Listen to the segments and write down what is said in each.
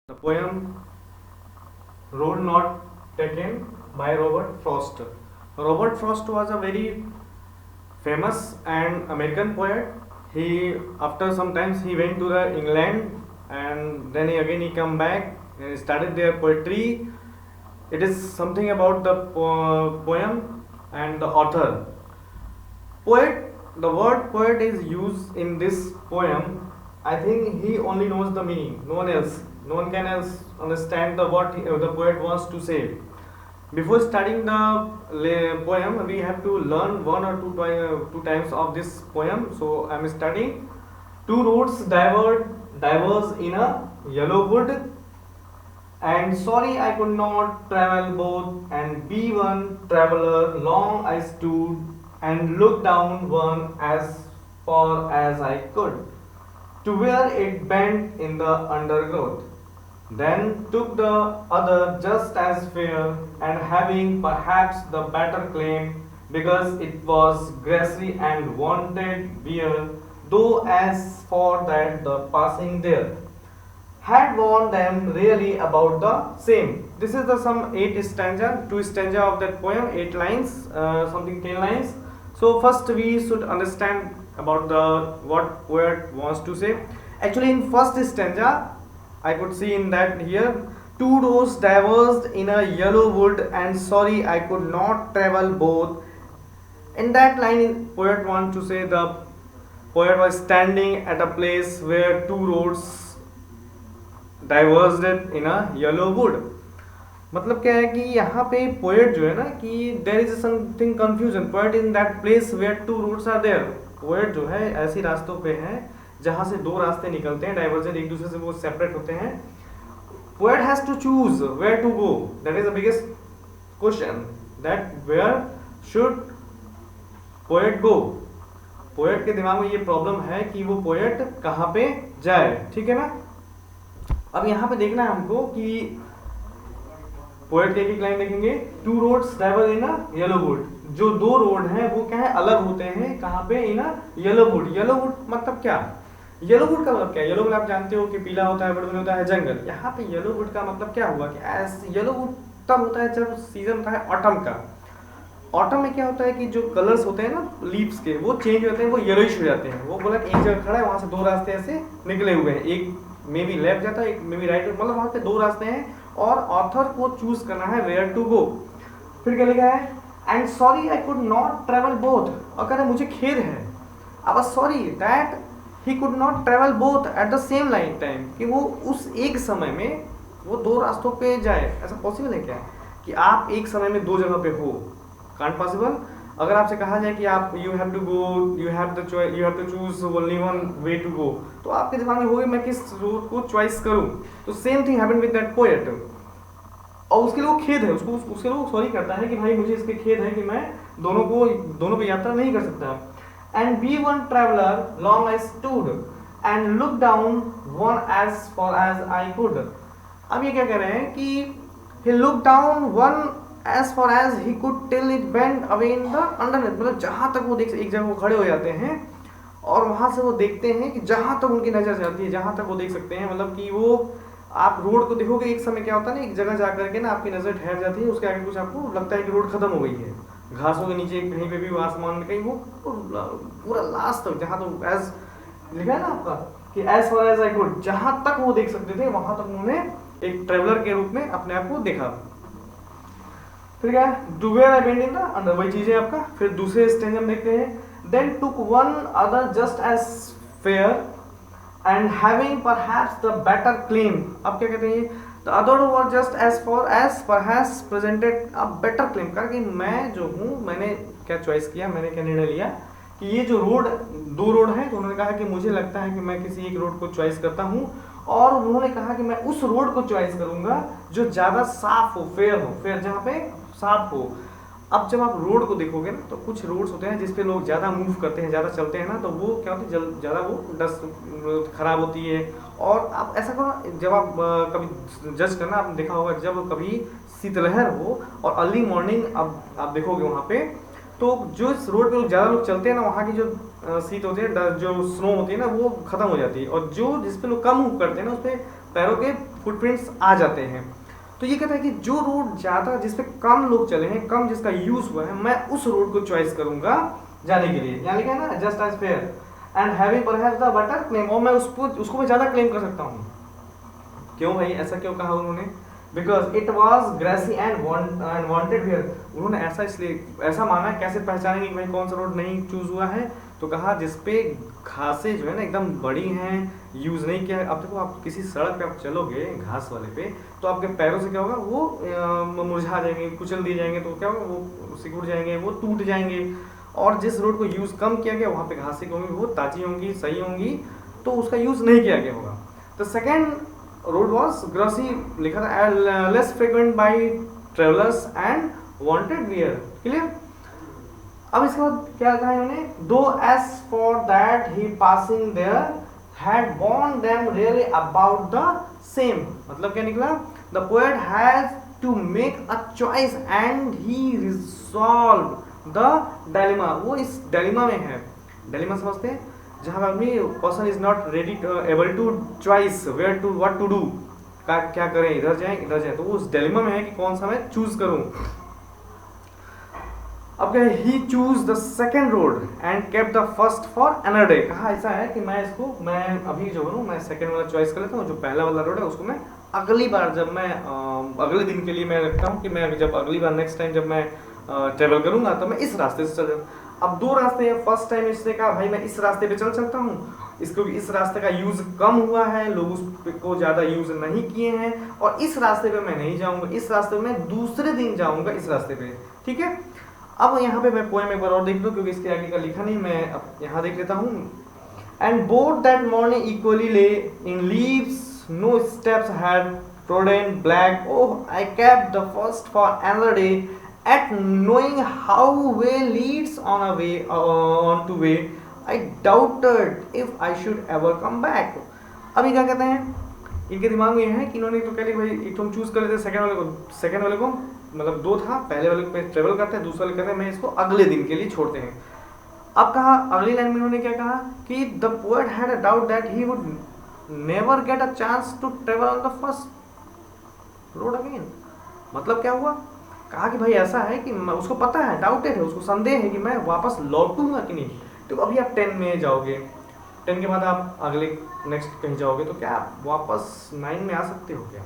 The poem Road Not Taken by Robert Frost. Robert Frost was a very famous and American poet. He after some times he went to the England and then he come back and started their poetry. It is something about the poem and the author. Poet, the word poet is used in this poem. I think he only knows the meaning, no one else. No one can else understand the poet wants to say. Before starting the poem, we have to learn one or two times of this poem. So I am studying. Two roads diverge in a yellow wood, and sorry I could not travel both, and be one traveler long I stood, and looked down one as far as I could, to where it bent in the undergrowth. Then took the other just as fair, and having perhaps the better claim, because it was grassy and wanted beer, though as for that the passing there had warned them really about the same. This is the some 2 stanza of that poem, 8 lines, something 10 lines. So first we should understand about the what poet wants to say. Actually, in first stanza, I could see in that here, two roads diverged in a yellow wood, and sorry I could not travel both. In that line, poet wants to say the poet was standing at a place where two roads diverged in a yellow wood. मतलब क्या है कि यहाँ पे poet जो है ना कि there is something confusion. Poet in that place where two roots are there. Poet जो है ऐसी रास्तों पे है जहाँ से दो रास्ते निकलते हैं, डाइवर्जेंट, एक दूसरे से वो सेपरेट होते हैं. Poet has to choose where to go. That is the biggest question, that where should poet go. Poet के दिमाग में ये प्रॉब्लम है कि वो पोएट कहाँ पे जाए. ठीक है ना. अब यहाँ पे देखना है हमको कि पोएट के एक लाइन देखेंगे. Two roads travel in a yellow wood. जो दो रोड हैं वो क्या है, अलग होते हैं. कहाँ पे, इन a yellow would. Yellow would मतलब क्या, येलो वुड का मतलब क्या है. येलो वुड आप जानते हो कि पीला होता है, बड़बड़ होता है, जंगल. यहाँ पे येलो वुड का मतलब क्या हुआ कि येलो वुड तब होता है जब सीजन होता है ऑटम का. ऑटम में क्या होता है कि जो कलर्स होते हैं ना लीव्स के, वो चेंज होते हैं, वो येलोइश हो जाते हैं. वो बोला कि एक जगह खड़ा है, वहां से दो रास्ते ऐसे निकले हुए हैं, एक मे बी लेफ्ट जाता है, एक मे बी राइट, मतलब वहां पे दो रास्ते हैं और ऑथर को चूज करना है वेयर टू गो. फिर क्या लिखा है, and sorry I could not travel both. और कह रहे मुझे खेद है, अब sorry that he could not travel both at the same line time, कि वो उस एक समय में वो दो रास्तों पे जाए. ऐसा पॉसिबल है क्या कि आप एक समय में दो जगह पे हो. Can't possible. अगर आपसे कहा जाए कि आप you have to go, you have to choose only one way to go, तो आपके दिमाग में होगी मैं किस रूट को चॉइस करूं. तो same thing happened with that poet. और उसके लिए वो खेद है, उसके लिए वो सॉरी करता है कि भाई मुझे इसके खेद है कि मैं दोनों पे यात्रा नहीं कर सकता. And be one traveller long I stood, and look down one as for as I could. अब ये क्या कह रहे हैं कि he looked down one as far as he could till it bent away in the underneath. मतलब जहाँ तक वो देख, एक जगह वो खड़े हो जाते हैं और वहां से वो देखते हैं कि जहाँ तक उनकी नजर जाती है, जहाँ तक वो देख सकते हैं. मतलब कि वो आप रोड को देखोगे एक समय क्या होता है ना, एक जगह जा करके ना आपकी नजर ठहर जाती है, उसके आगे कुछ आपको लगता है कि रोड खत्म हो गई है. घासों के नीचे कहीं पे भी, आसमान में कहीं, वो पूरा लास्ट तक जहाँ तक एज लिखा है ना आपका कि as far as I could, जहाँ तक वो देख सकते थे वहां तक उन्होंने एक ट्रेवलर के रूप में अपने आप को देखा. फिर क्या है, do where I bend in the under, वही चीज है आपका. फिर दूसरे स्टेज हम देखते हैं. Then took one other just as fair, and having perhaps the better claim. अब क्या कहते हैं, the other were just as for as perhaps presented a better claim. करके मैं जो हूँ, मैंने क्या चॉइस किया, मैंने क्या निर्णय लिया कि ये जो रोड, दो रोड है, तो उन्होंने कहा कि मुझे लगता है कि मैं किसी एक रोड को चॉइस करता हूँ. और उन्होंने कहा कि मैं उस रोड को चॉइस करूंगा जो ज्यादा साफ हो, फेयर हो, फेयर जहाँ पे साफ हो. अब जब आप रोड को देखोगे ना, तो कुछ रोड्स होते हैं जिसपे लोग ज्यादा मूव करते हैं, ज्यादा चलते हैं ना, तो वो क्या होती है, ज्यादा वो डस्ट खराब होती है. और आप ऐसा करो, जब आप कभी जज करना, आपने देखा होगा जब कभी शीतलहर हो और अर्ली मॉर्निंग आप देखोगे वहाँ पे, तो जो इस रोड पे लोग ज़्यादा लोग चलते हैं ना, वहाँ की जो सीट होती है, जो स्नो होती है ना, वो खत्म हो जाती है. और जो जिस पे लोग कम मूव करते हैं ना, उस पर पैरों के फुटप्रिंट्स आ जाते हैं। तो ये कहता है कि जो रोड ज़्यादा जिस पे कम लोग चले हैं, कम जिसका यूज़ हुआ है, मैं उस रोड को चॉइस करूंगा जाने के लिए। यहाँ लिखा है ना just as fair and having perhaps the better claim, और मैं उसको मैं ज़्यादा क्लेम कर सकता हूँ। क्यों भाई, ऐसा क्यों कहा उन्होंने? Because it was grassy and wanted here. उन्होंने ऐसा इसलिए ऐसा माना, कैसे पहचानेंगे कि भाई कौन सा रोड नहीं चूज हुआ है? तो कहा जिसपे घासें जो है ना एकदम बड़ी हैं, यूज़ नहीं किया है। अब देखो, आप किसी सड़क पे आप चलोगे घास वाले पे, तो आपके पैरों से क्या होगा, वो मुरझा जाएंगे, कुचल दिए जाएंगे, तो क्या होगा, वो सिकुड़ जाएंगे, वो टूट जाएंगे। और जिस रोड को यूज़ कम किया गया, वहाँ पे घासें होंगी, वो ताज़ी होंगी, सही होंगी, तो उसका यूज़ नहीं किया गया होगा। तो सेकेंड रोड वॉज ग्रॉसी, लिखा था less frequent by travellers and wanted wear. Clear? अब इसके बाद क्या कहा इन्होंने? Though as for that he passing there had born them really about the same. मतलब क्या निकला? The poet has to make a choice and he resolve the dilemma. वो इस डायलेमा में है। डायलेमा समझते हैं? जहाँ आदमी person is not ready able to choice where to what to do, क्या करें, इधर जाएं इधर जाएं, तो वो उस डायलेमा में है कि कौन सा मैं चूज करूं। अब क्या, he choose the second road and kept the first for another day. कहा ऐसा है कि मैं अभी जो हूँ मैं सेकेंड वाला चॉइस कर लेता हूँ, जो पहला वाला रोड है उसको मैं अगली बार जब मैं अगले दिन के लिए मैं रखता हूँ कि मैं जब अगली बार नेक्स्ट टाइम जब मैं ट्रेवल करूंगा तो मैं इस रास्ते से चल जाऊँ। अब दो रास्ते हैं, फर्स्ट टाइम इसने कहा भाई मैं इस रास्ते पे चल सकता हूँ, इसको इस रास्ते का यूज कम हुआ है, लोग उसको ज्यादा यूज नहीं किए हैं, और इस रास्ते पे मैं नहीं जाऊंगा, इस रास्ते पे मैं दूसरे दिन जाऊंगा इस रास्ते पे। ठीक है? अब यहाँ पे मैं पोएम एक बार और देख लूँ, क्योंकि इसके आगे का लिखा नहीं, मैं अब यहाँ देख लेता हूँ। And both that morning equally lay in leaves, no steps had trodden black, oh I kept the first for another day at knowing how way leads on a way on to way, I doubted if I should ever come back। अभी क्या कहते हैं, इनके दिमाग में है कि इन्होंने तो कह लिया भाई एक तुम चूज कर लेते सेकंड वाले को मतलब दो था, पहले वाले पे ट्रेवल करते हैं, दूसरे वाले कहते हैं मैं इसको अगले दिन के लिए छोड़ते हैं। अब कहा अगली लाइन में इन्होंने क्या कहा कि the poet had a doubt that he would never get a chance to travel on the first road again. मतलब क्या हुआ? कहा कि भाई ऐसा है कि उसको पता है, डाउटेड है, उसको संदेह है कि मैं वापस लौटूंगा कि नहीं। तो अभी आप 10 में जाओगे, 10 के बाद आप अगले नेक्स्ट कहीं जाओगे, तो क्या आप वापस 9 में आ सकते हो क्या?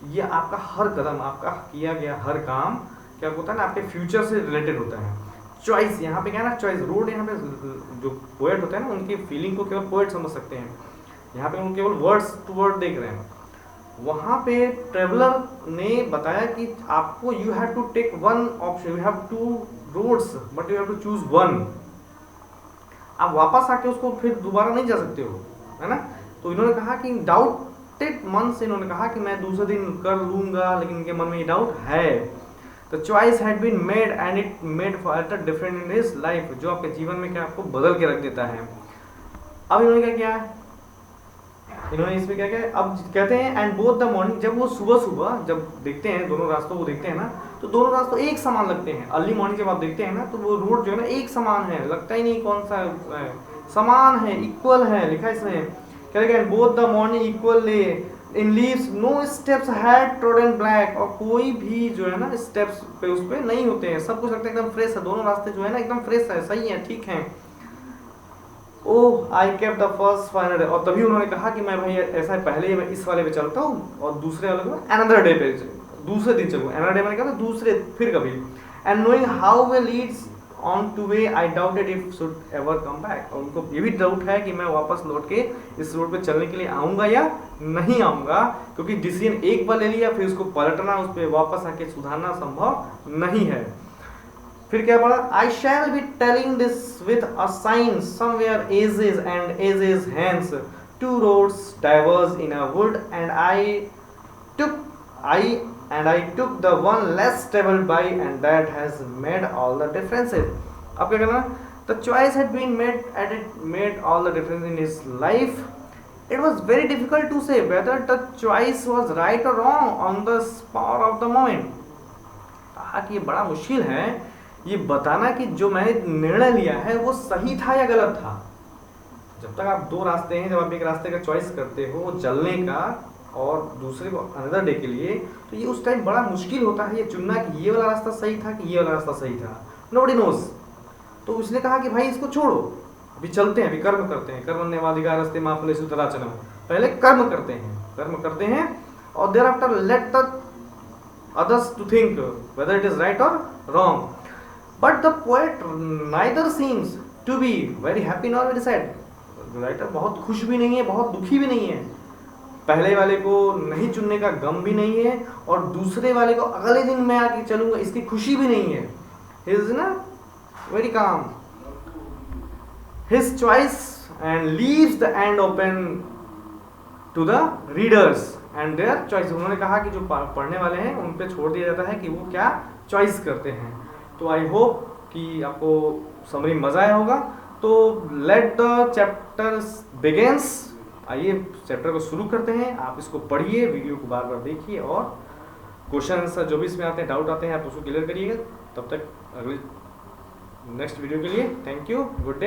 ये आपका हर कदम, आपका किया गया हर काम क्या होता है ना, आपके फ्यूचर से रिलेटेड होता है। चॉइस यहाँ पे क्या है ना, चॉइस रोड यहाँ पे जो पोएट होता है ना, उनकी फीलिंग को केवल पोएट समझ सकते हैं। यहाँ पे उन केवल वर्ड्स टू वर्ड देख रहे हैं। वहाँ पे ट्रेवलर ने बताया कि आपको you have to take one option, you have two roads but you have to choose one. आप वापस आके उसको फिर दोबारा नहीं जा सकते हो, है ना। तो इन्होंने कहा कि डाउटेड मन से इन्होंने कहा कि मैं दूसरे दिन कर लूंगा, लेकिन इनके मन में ये डाउट है। तो choice had been made and it made for different in his life, जो आपके जीवन में क्या आपको बदल के रख देता है। अब इन्होंने क्या किया, इन्होंने इसमें क्या किया, अब कहते हैं एंड बोथ द मॉर्निंग, जब वो सुबह जब देखते हैं दोनों रास्तों को देखते हैं ना, तो दोनों रास्तों एक समान लगते हैं। अर्ली मॉर्निंग जब आप देखते हैं ना, तो वो रोड जो है ना एक समान है, लगता ही नहीं कौन सा है, समान है, इक्वल है, लिखा इसमें क्या लिखा है, both the morning equal lay in leaves no steps had trodden black, और कोई भी जो है ना स्टेप्स पे उस पे नहीं होते हैं, सब कुछ लगता है एकदम फ्रेश है, दोनों रास्ते जो है ना एकदम फ्रेश है, सही है, ठीक है। Oh I kept the first final day, और तभी उन्होंने कहा कि मैं भाई ऐसा है, पहले मैं इस वाले पे चलता हूँ और दूसरे वाले को अनदर डे पे दूसरे दिन चलूँगा। अनदर डे मैंने कहा दूसरे फिर कभी। And knowing how way Leeds on two way I doubted if should ever come back, और उनको ये भी डाउट है कि मैं वापस लौट के इस रोड पे चलने के लिए आऊँगा या नहीं आऊँगा, क्योंकि डिसीजन एक बार ले लिया फिर उसको पलटना, उस पर वापस आके सुधारना संभव नहीं है। फिर क्या पढ़ा, I shall be telling this with a sigh somewhere ages and ages hence, two roads diverged in a wood and I took the one less travelled by and that has made all the differences. अब क्या करना, the choice had been made and it made all the difference in his life. It was very difficult to say whether the choice was right or wrong on the spur of the moment। कहा कि ये बड़ा मुश्किल है ये बताना कि जो मैंने निर्णय लिया है वो सही था या गलत था। जब तक आप दो रास्ते हैं, जब आप एक रास्ते का चॉइस करते हो चलने का, और दूसरे को अनदर डे के लिए, तो ये उस टाइम बड़ा मुश्किल होता है ये चुनना कि ये वाला रास्ता सही था कि ये वाला रास्ता सही था। Nobody knows. तो उसने कहा कि भाई इसको छोड़ो, अभी चलते हैं, अभी कर्म करते हैं। कर्मण्येवाधिकार अस्ति मा फलेषु कदाचन। पहले कर्म करते हैं और there after let the others to think whether it is right or wrong. But the poet neither seems to be very happy nor very sad. Writer बहुत खुश भी नहीं है, बहुत दुखी भी नहीं है। पहले वाले को नहीं चुनने का गम भी नहीं है, और दूसरे वाले को अगले दिन मैं आके चलूंगा इसकी खुशी भी नहीं है। He is ना very calm. His choice and leaves the end open to the readers and their choice. उन्होंने कहा कि जो पढ़ने वाले हैं उन पे छोड़ दिया जाता है कि वो क्या चॉइस करते हैं। तो आई होप कि आपको समरी मजा आया होगा। तो लेट द चैप्टर बिगिंस। आइए चैप्टर को शुरू करते हैं। आप इसको पढ़िए, वीडियो को बार बार देखिए, और क्वेश्चन आंसर जो भी इसमें आते हैं, डाउट आते हैं, आप उसको क्लियर करिएगा। तब तक अगले नेक्स्ट वीडियो के लिए थैंक यू, गुड डे।